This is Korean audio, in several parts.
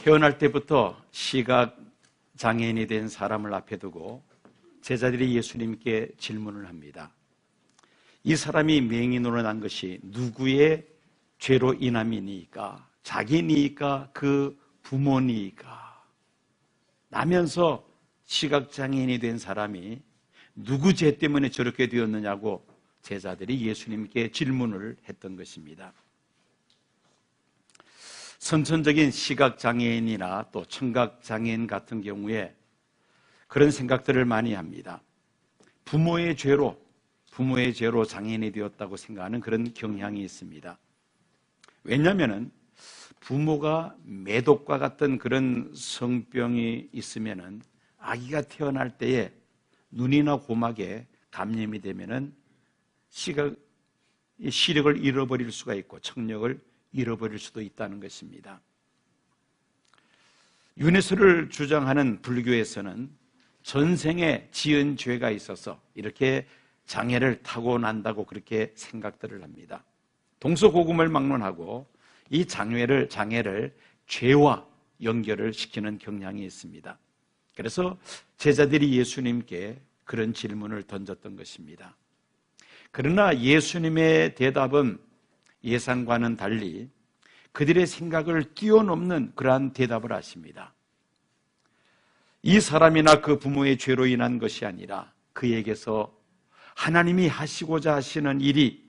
태어날 때부터 시각 장애인이 된 사람을 앞에 두고 제자들이 예수님께 질문을 합니다. 이 사람이 맹인으로 난 것이 누구의 죄로 인함이니까? 자기니까? 그 부모니까? 나면서 시각장애인이 된 사람이 누구 죄 때문에 저렇게 되었느냐고 제자들이 예수님께 질문을 했던 것입니다. 선천적인 시각장애인이나 또 청각장애인 같은 경우에 그런 생각들을 많이 합니다. 부모의 죄로 장애인이 되었다고 생각하는 그런 경향이 있습니다. 왜냐하면 부모가 매독과 같은 그런 성병이 있으면 아기가 태어날 때에 눈이나 고막에 감염이 되면 시력을 잃어버릴 수가 있고 청력을 잃어버릴 수도 있다는 것입니다. 윤회설을 주장하는 불교에서는 전생에 지은 죄가 있어서 이렇게 장애를 타고난다고 그렇게 생각들을 합니다. 동서고금을 막론하고 이 장애를 죄와 연결을 시키는 경향이 있습니다. 그래서 제자들이 예수님께 그런 질문을 던졌던 것입니다. 그러나 예수님의 대답은 예상과는 달리 그들의 생각을 뛰어넘는 그러한 대답을 하십니다. 이 사람이나 그 부모의 죄로 인한 것이 아니라 그에게서 하나님이 하시고자 하시는 일이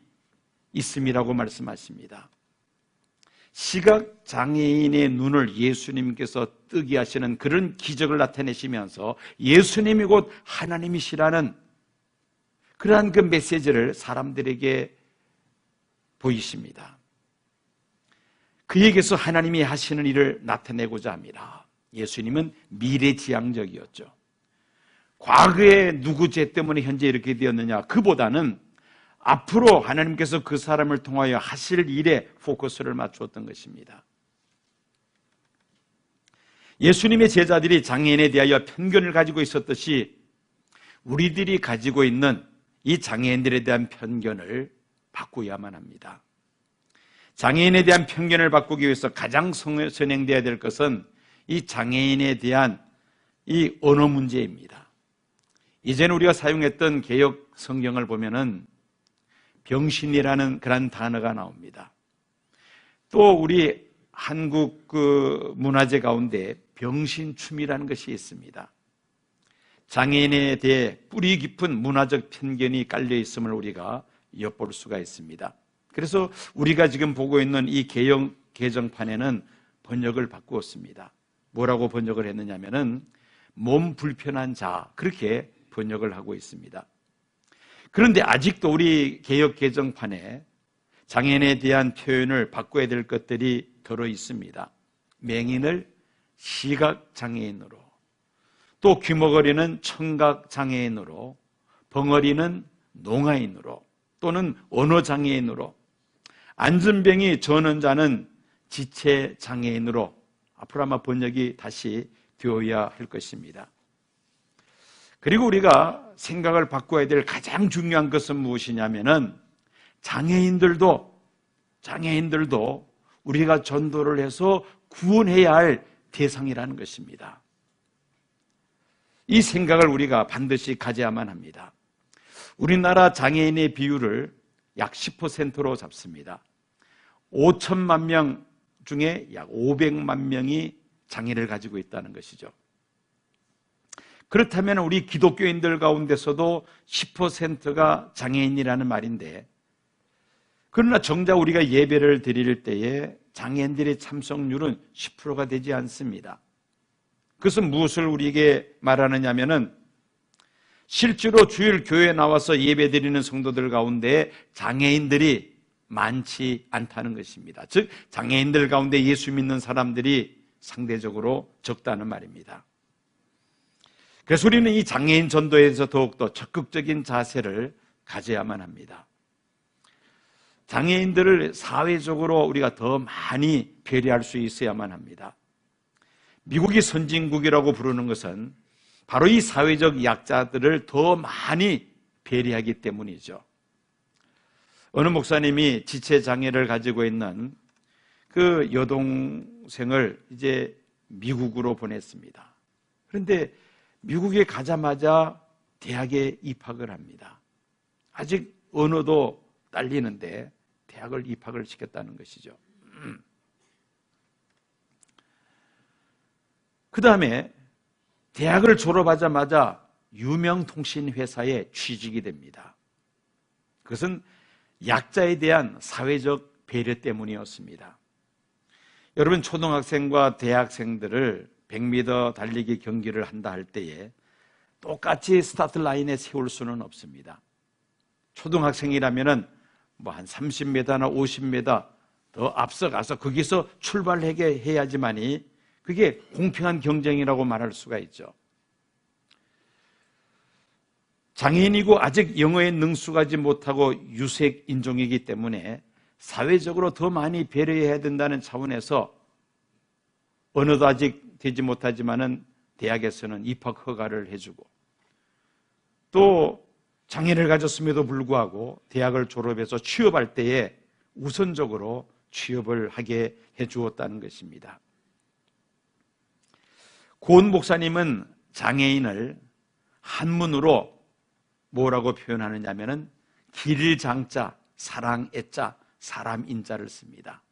있음이라고 말씀하십니다. 시각장애인의 눈을 예수님께서 뜨게 하시는 그런 기적을 나타내시면서 예수님이 곧 하나님이시라는 그러한 그 메시지를 사람들에게 보이십니다. 그에게서 하나님이 하시는 일을 나타내고자 합니다. 예수님은 미래지향적이었죠. 과거에 누구 죄 때문에 현재 이렇게 되었느냐, 그보다는 앞으로 하나님께서 그 사람을 통하여 하실 일에 포커스를 맞추었던 것입니다. 예수님의 제자들이 장애인에 대하여 편견을 가지고 있었듯이 우리들이 가지고 있는 이 장애인들에 대한 편견을 바꾸어야만 합니다. 장애인에 대한 편견을 바꾸기 위해서 가장 선행되어야 될 것은 이 장애인에 대한 이 언어 문제입니다. 이제는 우리가 사용했던 개역 성경을 보면은 병신이라는 그런 단어가 나옵니다. 또 우리 한국 그 문화재 가운데 병신춤이라는 것이 있습니다. 장애인에 대해 뿌리 깊은 문화적 편견이 깔려 있음을 우리가 엿볼 수가 있습니다. 그래서 우리가 지금 보고 있는 이 개정판에는 번역을 바꾸었습니다. 뭐라고 번역을 했느냐면은 몸 불편한 자, 그렇게 번역을 하고 있습니다. 그런데 아직도 우리 개역 개정판에 장애인에 대한 표현을 바꿔야 될 것들이 들어 있습니다. 맹인을 시각장애인으로, 또 귀머거리는 청각장애인으로, 벙어리는 농아인으로, 또는 언어장애인으로, 안전병이 전원자는 지체장애인으로 앞으로 아마 번역이 다시 되어야 할 것입니다. 그리고 우리가 생각을 바꿔야 될 가장 중요한 것은 무엇이냐면은 장애인들도 우리가 전도를 해서 구원해야 할 대상이라는 것입니다. 이 생각을 우리가 반드시 가져야만 합니다. 우리나라 장애인의 비율을 약 10%로 잡습니다. 5천만 명 중에 약 500만 명이 장애를 가지고 있다는 것이죠. 그렇다면 우리 기독교인들 가운데서도 10%가 장애인이라는 말인데, 그러나 정작 우리가 예배를 드릴 때에 장애인들의 참석률은 10%가 되지 않습니다. 그것은 무엇을 우리에게 말하느냐면은 실제로 주일 교회에 나와서 예배 드리는 성도들 가운데 장애인들이 많지 않다는 것입니다. 즉 장애인들 가운데 예수 믿는 사람들이 상대적으로 적다는 말입니다. 그래서 우리는 이 장애인 전도에서 더욱더 적극적인 자세를 가져야만 합니다. 장애인들을 사회적으로 우리가 더 많이 배려할 수 있어야만 합니다. 미국이 선진국이라고 부르는 것은 바로 이 사회적 약자들을 더 많이 배려하기 때문이죠. 어느 목사님이 지체장애를 가지고 있는 그 여동생을 이제 미국으로 보냈습니다. 그런데 미국에 가자마자 대학에 입학을 합니다. 아직 언어도 딸리는데 대학을 입학을 시켰다는 것이죠. 그 다음에 대학을 졸업하자마자 유명 통신회사에 취직이 됩니다. 그것은 약자에 대한 사회적 배려 때문이었습니다. 여러분, 초등학생과 대학생들을 100m 달리기 경기를 한다 할 때에 똑같이 스타트 라인에 세울 수는 없습니다. 초등학생이라면 뭐 한 30m나 50m 더 앞서가서 거기서 출발하게 해야지만이 그게 공평한 경쟁이라고 말할 수가 있죠. 장애인이고 아직 영어에 능숙하지 못하고 유색 인종이기 때문에 사회적으로 더 많이 배려해야 된다는 차원에서 언어도 아직 되지 못하지만은 대학에서는 입학 허가를 해주고, 또 장애를 가졌음에도 불구하고 대학을 졸업해서 취업할 때에 우선적으로 취업을 하게 해주었다는 것입니다. 고은 목사님은 장애인을 한문으로 뭐라고 표현하느냐면은 길장자, 사랑애자, 사람인자를 씁니다.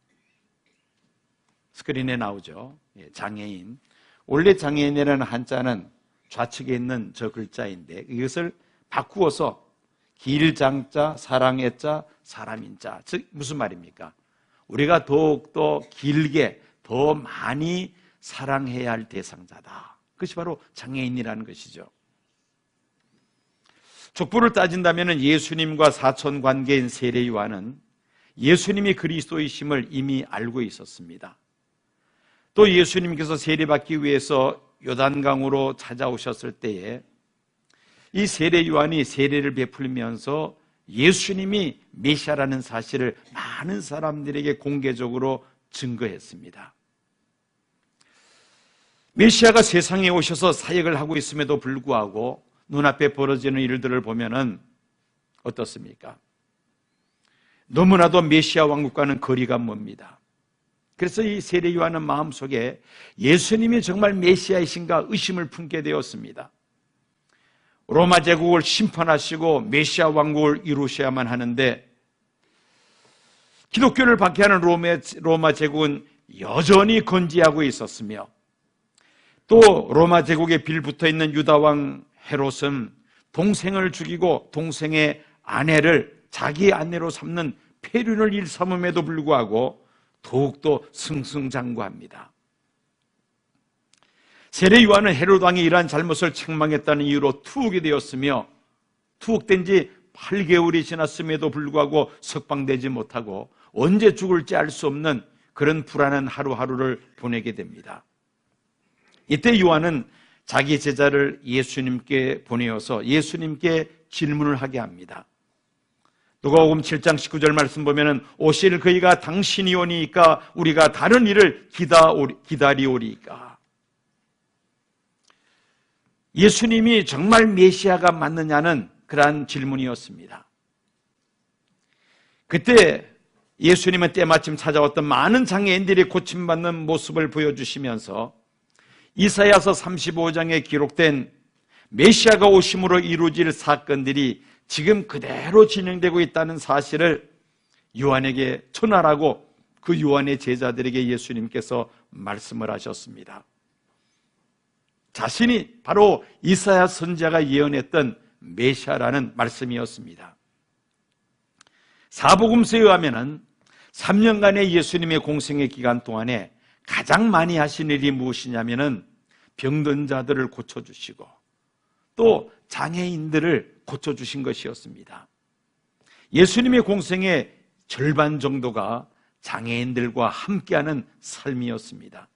스크린에 나오죠. 장애인. 원래 장애인이라는 한자는 좌측에 있는 저 글자인데 이것을 바꾸어서 길장자, 사랑애자, 사람인자. 즉 무슨 말입니까? 우리가 더욱더 길게 더 많이 사랑해야 할 대상자다. 그것이 바로 장애인이라는 것이죠. 족보를 따진다면 예수님과 사촌 관계인 세례 요한은 예수님이 그리스도이심을 이미 알고 있었습니다. 또 예수님께서 세례받기 위해서 요단강으로 찾아오셨을 때에 이 세례 요한이 세례를 베풀면서 예수님이 메시아라는 사실을 많은 사람들에게 공개적으로 증거했습니다. 메시아가 세상에 오셔서 사역을 하고 있음에도 불구하고 눈앞에 벌어지는 일들을 보면은 어떻습니까? 너무나도 메시아 왕국과는 거리가 멉니다. 그래서 이 세례 요한은 마음속에 예수님이 정말 메시아이신가 의심을 품게 되었습니다. 로마 제국을 심판하시고 메시아 왕국을 이루셔야만 하는데 기독교를 박해하는 로마 제국은 여전히 건재하고 있었으며, 또 로마 제국에 빌붙어 있는 유다 왕 헤롯은 동생을 죽이고 동생의 아내를 자기 아내로 삼는 폐륜을 일삼음에도 불구하고 더욱더 승승장구합니다. 세례 요한은 헤롯 왕이 이러한 잘못을 책망했다는 이유로 투옥이 되었으며, 투옥된 지 8개월이 지났음에도 불구하고 석방되지 못하고 언제 죽을지 알 수 없는 그런 불안한 하루하루를 보내게 됩니다. 이때 요한은 자기 제자를 예수님께 보내어서 예수님께 질문을 하게 합니다. 누가복음 7장 19절 말씀 보면은 오실 그이가 당신이 오니까 우리가 다른 일을 기다리오리까. 예수님이 정말 메시아가 맞느냐는 그러한 질문이었습니다. 그때 예수님은 때마침 찾아왔던 많은 장애인들이 고침받는 모습을 보여주시면서 이사야서 35장에 기록된 메시아가 오심으로 이루어질 사건들이 지금 그대로 진행되고 있다는 사실을 요한에게 전하라고 그 요한의 제자들에게 예수님께서 말씀을 하셨습니다. 자신이 바로 이사야 선지자가 예언했던 메시아라는 말씀이었습니다. 사복음서에 의하면 3년간의 예수님의 공생의 기간 동안에 가장 많이 하신 일이 무엇이냐면은 병든 자들을 고쳐주시고 또 장애인들을 고쳐주신 것이었습니다. 예수님의 공생의 절반 정도가 장애인들과 함께하는 삶이었습니다.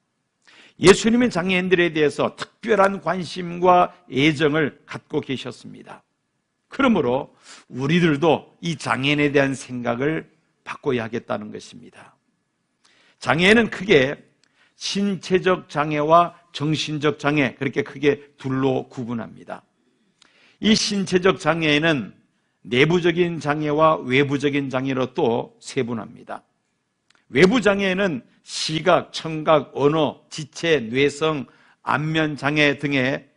예수님은 장애인들에 대해서 특별한 관심과 애정을 갖고 계셨습니다. 그러므로 우리들도 이 장애인에 대한 생각을 바꿔야 하겠다는 것입니다. 장애는 크게 신체적 장애와 정신적 장애, 그렇게 크게 둘로 구분합니다. 이 신체적 장애에는 내부적인 장애와 외부적인 장애로 또 세분합니다. 외부 장애에는 시각, 청각, 언어, 지체, 뇌성, 안면 장애 등의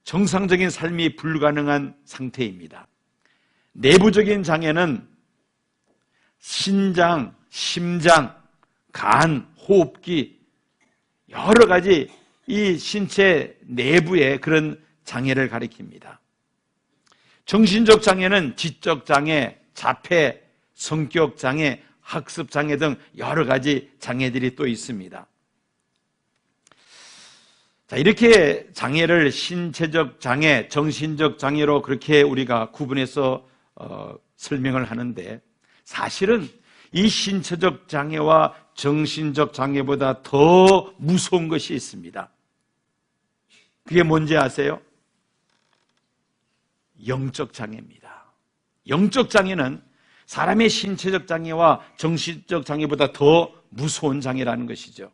정상적인 삶이 불가능한 상태입니다. 내부적인 장애는 신장, 심장, 간, 호흡기, 여러 가지 이 신체 내부의 그런 장애를 가리킵니다. 정신적 장애는 지적 장애, 자폐, 성격 장애, 학습 장애 등 여러 가지 장애들이 또 있습니다. 자, 이렇게 장애를 신체적 장애, 정신적 장애로 그렇게 우리가 구분해서 설명을 하는데, 사실은 이 신체적 장애와 정신적 장애보다 더 무서운 것이 있습니다. 그게 뭔지 아세요? 영적 장애입니다. 영적 장애는 사람의 신체적 장애와 정신적 장애보다 더 무서운 장애라는 것이죠.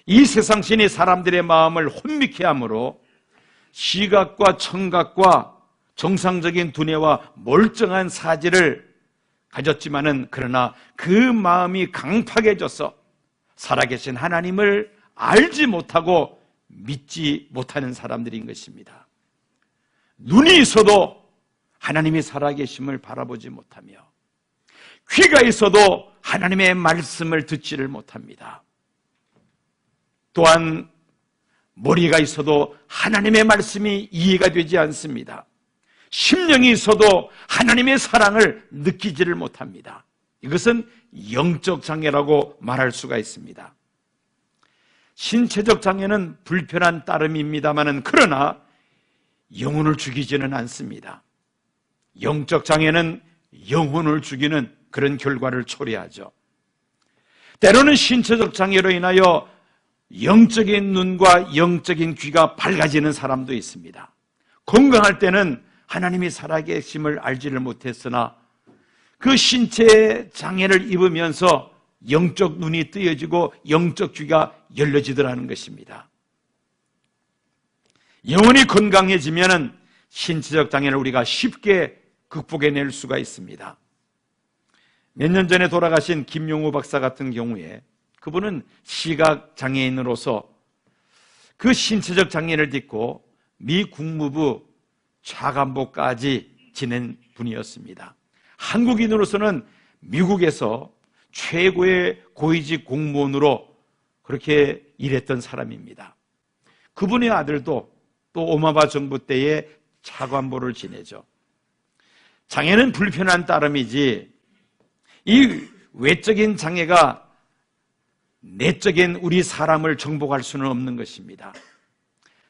이 세상신이 사람들의 마음을 혼미케 하므로 시각과 청각과 정상적인 두뇌와 멀쩡한 사지를 가졌지만은, 그러나 그 마음이 강팍해져서 살아계신 하나님을 알지 못하고 믿지 못하는 사람들인 것입니다. 눈이 있어도 하나님이 살아계심을 바라보지 못하며, 귀가 있어도 하나님의 말씀을 듣지를 못합니다. 또한 머리가 있어도 하나님의 말씀이 이해가 되지 않습니다. 심령이 있어도 하나님의 사랑을 느끼지를 못합니다. 이것은 영적 장애라고 말할 수가 있습니다. 신체적 장애는 불편한 따름입니다마는, 그러나 영혼을 죽이지는 않습니다. 영적 장애는 영혼을 죽이는 그런 결과를 초래하죠. 때로는 신체적 장애로 인하여 영적인 눈과 영적인 귀가 밝아지는 사람도 있습니다. 건강할 때는 하나님이 살아계심을 알지를 못했으나 그 신체 장애를 입으면서 영적 눈이 뜨여지고 영적 귀가 열려지더라는 것입니다. 영혼이 건강해지면 신체적 장애를 우리가 쉽게 극복해낼 수가 있습니다. 몇 년 전에 돌아가신 김용우 박사 같은 경우에, 그분은 시각 장애인으로서 그 신체적 장애를 딛고 미 국무부 차관보까지 지낸 분이었습니다. 한국인으로서는 미국에서 최고의 고위직 공무원으로 그렇게 일했던 사람입니다. 그분의 아들도 또 오바마 정부 때에 차관보를 지내죠. 장애는 불편한 따름이지 이 외적인 장애가 내적인 우리 사람을 정복할 수는 없는 것입니다.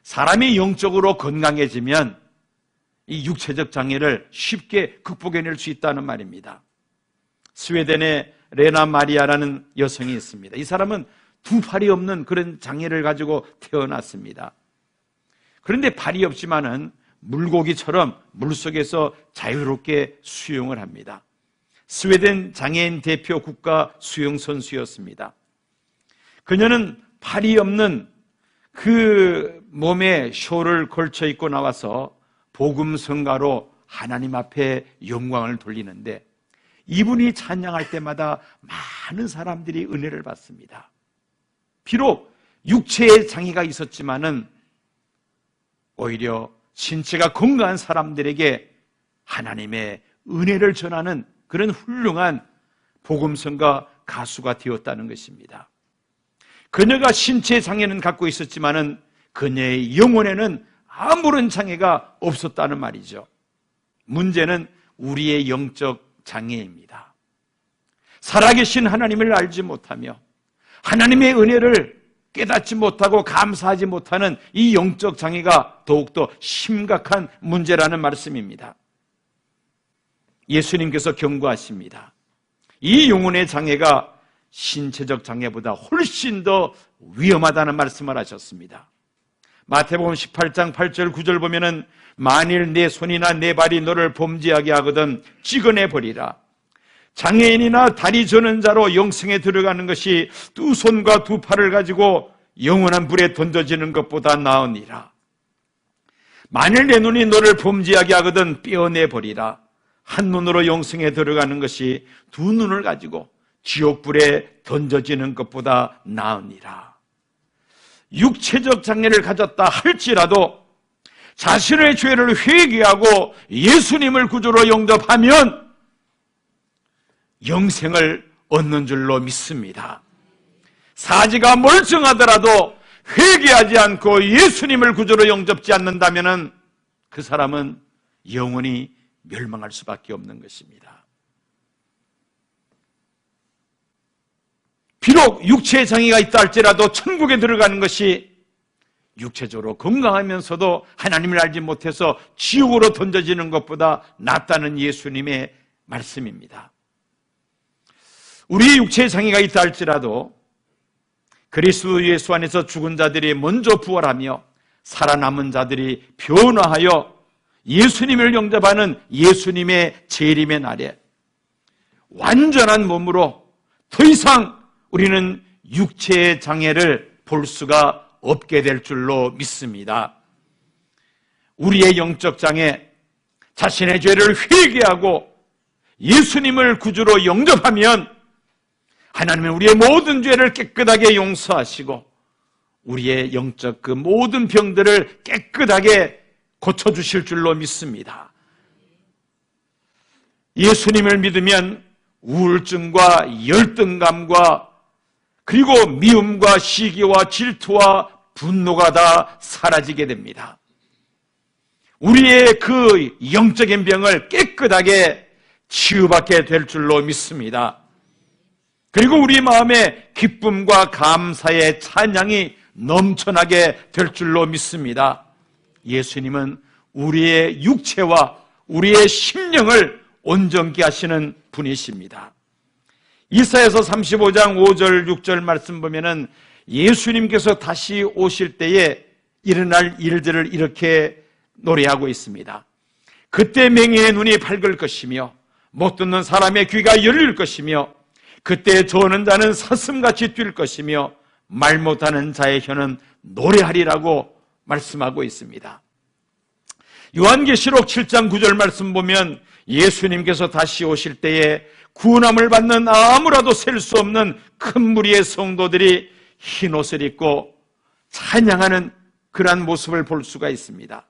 사람이 영적으로 건강해지면 이 육체적 장애를 쉽게 극복해낼 수 있다는 말입니다. 스웨덴의 레나 마리아라는 여성이 있습니다. 이 사람은 두 팔이 없는 그런 장애를 가지고 태어났습니다. 그런데 팔이 없지만은 물고기처럼 물속에서 자유롭게 수영을 합니다. 스웨덴 장애인 대표 국가 수영 선수였습니다. 그녀는 팔이 없는 그 몸에 쇼를 걸쳐 입고 나와서 복음 성가로 하나님 앞에 영광을 돌리는데, 이분이 찬양할 때마다 많은 사람들이 은혜를 받습니다. 비록 육체의 장애가 있었지만은 오히려 신체가 건강한 사람들에게 하나님의 은혜를 전하는 그런 훌륭한 복음성가 가수가 되었다는 것입니다. 그녀가 신체 장애는 갖고 있었지만은 그녀의 영혼에는 아무런 장애가 없었다는 말이죠. 문제는 우리의 영적 장애입니다. 살아계신 하나님을 알지 못하며 하나님의 은혜를 깨닫지 못하고 감사하지 못하는 이 영적 장애가 더욱더 심각한 문제라는 말씀입니다. 예수님께서 경고하십니다. 이 영혼의 장애가 신체적 장애보다 훨씬 더 위험하다는 말씀을 하셨습니다. 마태복음 18장 8절 9절 보면은 만일 내 손이나 내 발이 너를 범죄하게 하거든 찍어내 버리라. 장애인이나 다리 저는 자로 영생에 들어가는 것이 두 손과 두 팔을 가지고 영원한 불에 던져지는 것보다 나으니라. 만일 내 눈이 너를 범죄하게 하거든 떼어내버리라. 한 눈으로 영생에 들어가는 것이 두 눈을 가지고 지옥불에 던져지는 것보다 나으니라. 육체적 장애를 가졌다 할지라도 자신의 죄를 회개하고 예수님을 구주로 영접하면 영생을 얻는 줄로 믿습니다. 사지가 멀쩡하더라도 회개하지 않고 예수님을 구주로 영접지 않는다면 그 사람은 영원히 멸망할 수밖에 없는 것입니다. 비록 육체의 장애가 있다 할지라도 천국에 들어가는 것이 육체적으로 건강하면서도 하나님을 알지 못해서 지옥으로 던져지는 것보다 낫다는 예수님의 말씀입니다. 우리의 육체의 장애가 있다 할지라도 그리스도 예수 안에서 죽은 자들이 먼저 부활하며 살아남은 자들이 변화하여 예수님을 영접하는 예수님의 재림의 날에 완전한 몸으로 더 이상 우리는 육체의 장애를 볼 수가 없게 될 줄로 믿습니다. 우리의 영적 장애, 자신의 죄를 회개하고 예수님을 구주로 영접하면 하나님은 우리의 모든 죄를 깨끗하게 용서하시고 우리의 영적 그 모든 병들을 깨끗하게 고쳐주실 줄로 믿습니다. 예수님을 믿으면 우울증과 열등감과 그리고 미움과 시기와 질투와 분노가 다 사라지게 됩니다. 우리의 그 영적인 병을 깨끗하게 치유받게 될 줄로 믿습니다. 그리고 우리 마음에 기쁨과 감사의 찬양이 넘쳐나게 될 줄로 믿습니다. 예수님은 우리의 육체와 우리의 심령을 온전케 하시는 분이십니다. 이사야서 35장 5절 6절 말씀 보면은 예수님께서 다시 오실 때에 일어날 일들을 이렇게 노래하고 있습니다. 그때 맹인의 눈이 밝을 것이며 못 듣는 사람의 귀가 열릴 것이며 그때 저는 자는 사슴같이 뛸 것이며 말 못하는 자의 혀는 노래하리라고 말씀하고 있습니다. 요한계시록 7장 9절 말씀 보면 예수님께서 다시 오실 때에 구원함을 받는 아무라도 셀 수 없는 큰 무리의 성도들이 흰 옷을 입고 찬양하는 그러한 모습을 볼 수가 있습니다.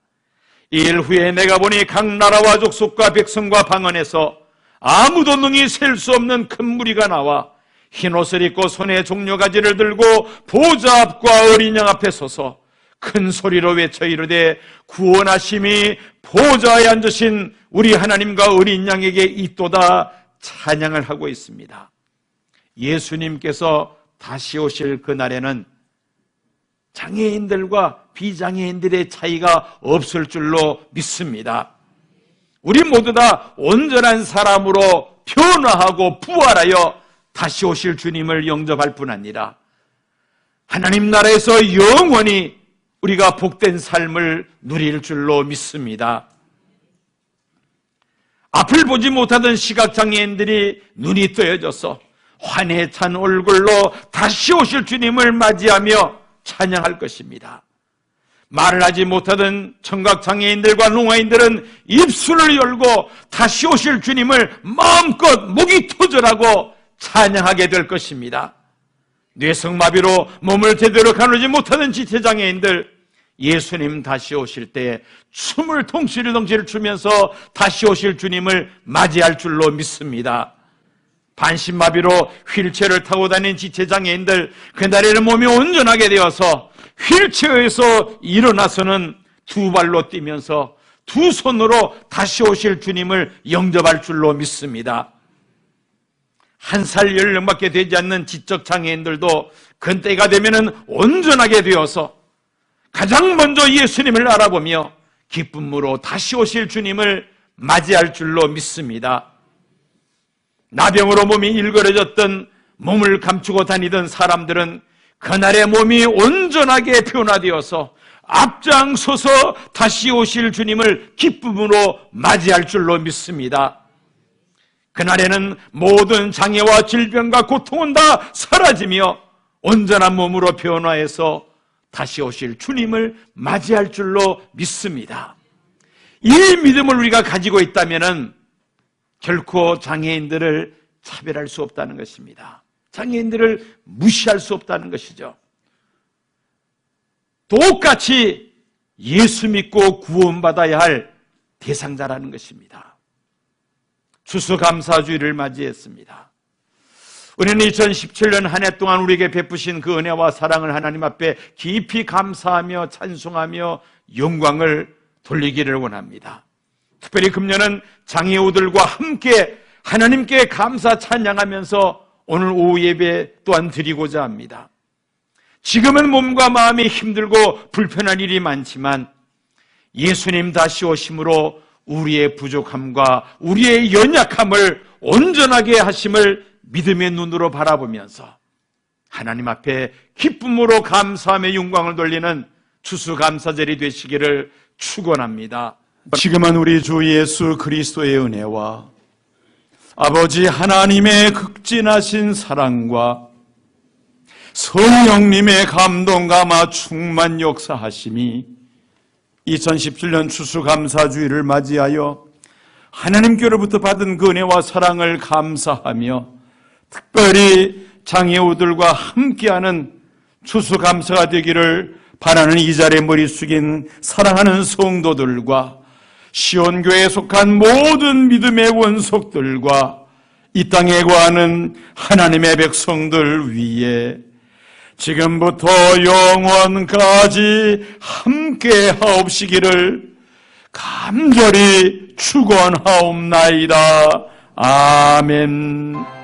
이 일 후에 내가 보니 각 나라와 족속과 백성과 방언에서 아무도 능히 셀 수 없는 큰 무리가 나와 흰 옷을 입고 손에 종려가지를 들고 보좌 앞과 어린 양 앞에 서서 큰 소리로 외쳐 이르되 구원하심이 보좌에 앉으신 우리 하나님과 어린 양에게 있도다 찬양을 하고 있습니다. 예수님께서 다시 오실 그날에는 장애인들과 비장애인들의 차이가 없을 줄로 믿습니다. 우리 모두 다 온전한 사람으로 변화하고 부활하여 다시 오실 주님을 영접할 뿐 아니라 하나님 나라에서 영원히 우리가 복된 삶을 누릴 줄로 믿습니다. 앞을 보지 못하던 시각장애인들이 눈이 뜨여져서 환희에 찬 얼굴로 다시 오실 주님을 맞이하며 찬양할 것입니다. 말을 하지 못하던 청각장애인들과 농아인들은 입술을 열고 다시 오실 주님을 마음껏 목이 터져라고 찬양하게 될 것입니다. 뇌성마비로 몸을 제대로 가누지 못하는 지체장애인들, 예수님 다시 오실 때 춤을 덩실덩실 추면서 다시 오실 주님을 맞이할 줄로 믿습니다. 반신마비로 휠체어를 타고 다니는 지체장애인들, 그날에는 몸이 온전하게 되어서 휠체어에서 일어나서는 두 발로 뛰면서 두 손으로 다시 오실 주님을 영접할 줄로 믿습니다. 한 살 연령밖에 되지 않는 지적장애인들도 그때가 되면은 온전하게 되어서 가장 먼저 예수님을 알아보며 기쁨으로 다시 오실 주님을 맞이할 줄로 믿습니다. 나병으로 몸이 일그러졌던 몸을 감추고 다니던 사람들은 그날의 몸이 온전하게 변화되어서 앞장서서 다시 오실 주님을 기쁨으로 맞이할 줄로 믿습니다. 그날에는 모든 장애와 질병과 고통은 다 사라지며 온전한 몸으로 변화해서 다시 오실 주님을 맞이할 줄로 믿습니다. 이 믿음을 우리가 가지고 있다면 결코 장애인들을 차별할 수 없다는 것입니다. 장애인들을 무시할 수 없다는 것이죠. 똑같이 예수 믿고 구원받아야 할 대상자라는 것입니다. 추수감사주의를 맞이했습니다. 우리는 2017년 한 해 동안 우리에게 베푸신 그 은혜와 사랑을 하나님 앞에 깊이 감사하며 찬송하며 영광을 돌리기를 원합니다. 특별히 금년은 장애우들과 함께 하나님께 감사 찬양하면서 오늘 오후 예배 또한 드리고자 합니다. 지금은 몸과 마음이 힘들고 불편한 일이 많지만 예수님 다시 오심으로 우리의 부족함과 우리의 연약함을 온전하게 하심을 믿음의 눈으로 바라보면서 하나님 앞에 기쁨으로 감사하며 영광을 돌리는 추수감사절이 되시기를 축원합니다. 지금은 우리 주 예수 그리스도의 은혜와 아버지 하나님의 극진하신 사랑과 성령님의 감동감화 충만 역사하심이 2017년 추수감사주의를 맞이하여 하나님께로부터 받은 그 은혜와 사랑을 감사하며 특별히 장애우들과 함께하는 추수감사가 되기를 바라는 이 자리에 머리 숙인 사랑하는 성도들과 시온교회에 속한 모든 믿음의 원속들과 이 땅에 거하는 하나님의 백성들 위에 지금부터 영원까지 함께 하옵시기를 간절히 축원하옵나이다. 아멘.